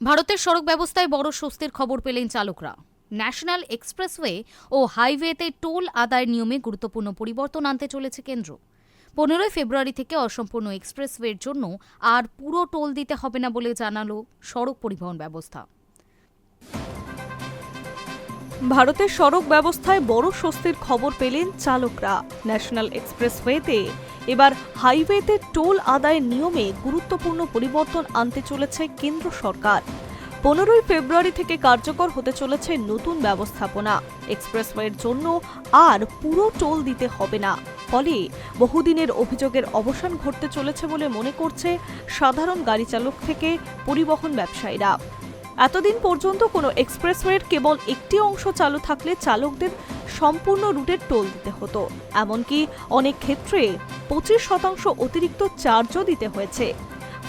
ভারতের সড়ক ব্যবস্থায় বড় স্বস্তির খবর পেলেন চালকরা। ন্যাশনাল এক্সপ্রেসওয়ে ও হাইওয়েতে টোল আদায়ের নিয়মে গুরুত্বপূর্ণ পরিবর্তন আনতে চলেছে কেন্দ্র। 15 ফেব্রুয়ারি থেকে অসম্পূর্ণ এক্সপ্রেসওয়ের জন্য আর পুরো টোল দিতে হবে না বলে জানালো সড়ক পরিবহন ব্যবস্থা। ভারতের সড়ক ব্যবস্থায় বড় স্বস্তির খবর পেলেন চালকরা। ন্যাশনাল এক্সপ্রেসওয়েতে এবার হাইওয়েতে টোল আদায়ের নিয়মে গুরুত্বপূর্ণ পরিবর্তন আনতে চলেছে কেন্দ্র সরকার। 15 ফেব্রুয়ারি থেকে কার্যকর হতে চলেছে নতুন ব্যবস্থাপনা। এক্সপ্রেসওয়ের জন্য আর পুরো টোল দিতে হবে না। ফলে বহুদিনের অভিযোগের অবসান ঘটতে চলেছে বলে মনে করছে সাধারণ গাড়ি চালক থেকে পরিবহন ব্যবসায়ীরা। এতদিন পর্যন্ত কোনো এক্সপ্রেসওয়ের কেবল একটি অংশ চালু থাকলে চালকদের সম্পূর্ণ রুটের টোল দিতে হতো। এমনকি অনেক ক্ষেত্রে 25% অতিরিক্ত চার্জও দিতে হয়েছে।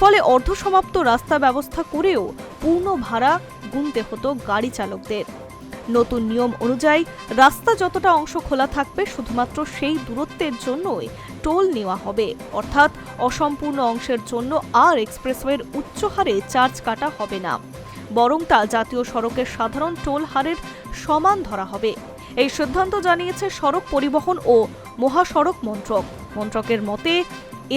ফলে অর্ধসমাপ্ত রাস্তা ব্যবস্থা করেও পূর্ণ ভাড়া গুনতে হতো গাড়ি চালকদের। নতুন নিয়ম অনুযায়ী রাস্তা যতটা অংশ খোলা থাকবে শুধুমাত্র সেই দূরত্বের জন্যই টোল নেওয়া হবে। অর্থাৎ অসম্পূর্ণ অংশের জন্য আর এক্সপ্রেসওয়ের উচ্চ হারে চার্জ কাটা হবে না, বরং তা জাতীয় সড়কের সাধারণ টোল হারের সমান ধরা হবে। এই সিদ্ধান্ত জানিয়েছে সড়ক পরিবহন ও মহাসড়ক মন্ত্রকের মতে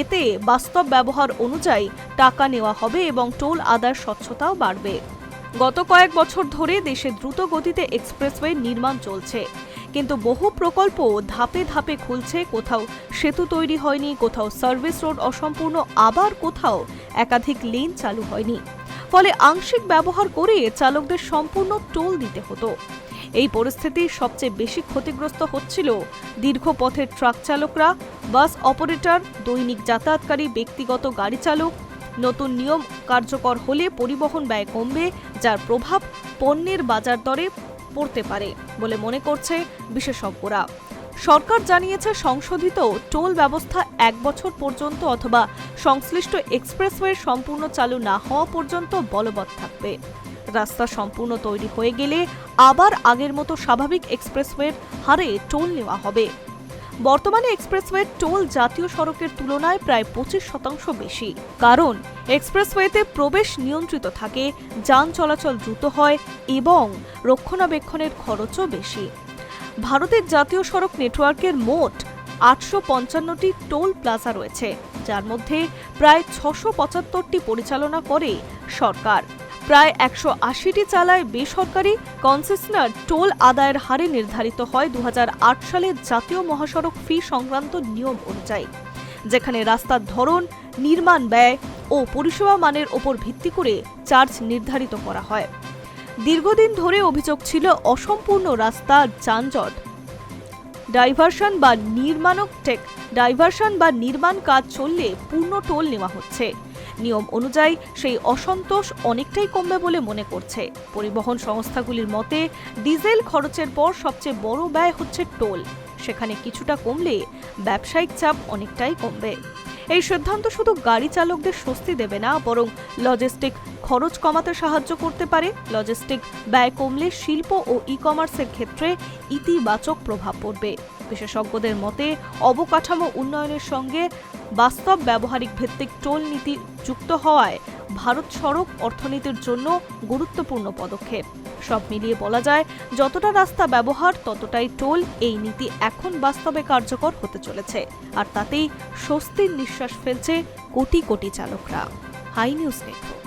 এতে বাস্তব ব্যবহার অনুযায়ী টাকা নেওয়া হবে এবং টোল আদায়ের স্বচ্ছতাও বাড়বে। গত কয়েক বছর ধরে দেশে দ্রুত গতিতে এক্সপ্রেসওয়ে নির্মাণ চলছে, কিন্তু বহু প্রকল্প ধাপে ধাপে খুলছে। কোথাও সেতু তৈরি হয়নি, কোথাও সার্ভিস রোড অসম্পূর্ণ, আবার কোথাও একাধিক লেন চালু হয়নি। ফলে আংশিক ব্যবহার করে চালকদের সম্পূর্ণ টোল দিতে হতো। এই পরিস্থিতি সবচেয়ে বেশি ক্ষতিগ্রস্ত হচ্ছিল দীর্ঘ পথের ট্রাক চালকরা, বাস অপারেটর, দৈনিক যাতায়াতকারী ব্যক্তিগত গাড়ি চালক। নতুন নিয়ম কার্যকর হলে পরিবহন ব্যয় কমবে, যার প্রভাব পণ্যের বাজার দরে পড়তে পারে বলে মনে করছে বিশেষজ্ঞরা। সরকার জানিয়েছে সংশোধিত টোল ব্যবস্থা 1 বছর পর্যন্ত অথবা সংশ্লিষ্ট এক্সপ্রেসওয়ে সম্পূর্ণ চালু না হওয়া পর্যন্ত বলবৎ থাকবে। রাস্তা সম্পূর্ণ তৈরি হয়ে গেলে আবার আগের মতো স্বাভাবিক এক্সপ্রেসওয়ের হারে টোল নেওয়া হবে। বর্তমানে এক্সপ্রেসওয়ের টোল জাতীয় সড়কের তুলনায় প্রায় 25% বেশি, কারণ এক্সপ্রেসওয়েতে প্রবেশ নিয়ন্ত্রিত থাকে, যান চলাচল দ্রুত হয় এবং রক্ষণাবেক্ষণের খরচও বেশি। ভারতের জাতীয় সড়ক নেটওয়ার্কের মোট 855টি টোল প্লাজা রয়েছে, যার মধ্যে প্রায় 675টি পরিচালনা করে সরকার। প্রায় 180টি চালায় বেসরকারি কনসেশনার। টোল আদায়ের হারে নির্ধারিত হয় 2008 সালের জাতীয় মহাসড়ক ফি সংক্রান্ত নিয়ম অনুযায়ী, যেখানে রাস্তার ধরন, নির্মাণ ব্যয় ও পরিষেবা মানের ওপর ভিত্তি করে চার্জ নির্ধারিত করা হয়। দীর্ঘদিন ধরে অভিযোগ ছিল অসম্পূর্ণ রাস্তা, যানজট, ডাইভারশন বা নির্মাণ কাজ চললে পূর্ণ টোল নেওয়া হচ্ছে। নিয়ম অনুযায়ী সেই অসন্তোষ অনেকটাই কমবে বলে মনে করছে পরিবহন সংস্থাগুলির মতে। ডিজেল খরচের পর সবচেয়ে বড় ব্যয় হচ্ছে টোল, সেখানে কিছুটা কমলে ব্যবসায়িক চাপ অনেকটাই কমবে। এই সিদ্ধান্ত শুধু গাড়ি চালকদের স্বস্তি দেবে না, বরং লজিস্টিক খরচ কমাতে সাহায্য করতে পারে। লজিস্টিক ব্যয় কমলে শিল্প ও ই-কমার্সের ক্ষেত্রে ইতিবাচক প্রভাব পড়বে। বিশেষজ্ঞদের মতে অবকাঠামো উন্নয়নের সঙ্গে বাস্তব ব্যবহারিক ভিত্তিক টোল নীতি যুক্ত হওয়ায় ভারত সড়ক অর্থনীতির জন্য গুরুত্বপূর্ণ পদক্ষেপ। সব মিলিয়ে বলা যায়, যতটা রাস্তা ব্যবহার ততটাই টোল। এই নীতি এখন বাস্তবে কার্যকর হতে চলেছে, আর তাতেই স্বস্তির নিঃশ্বাস ফেলছে কোটি কোটি চালকরা। Hi news network.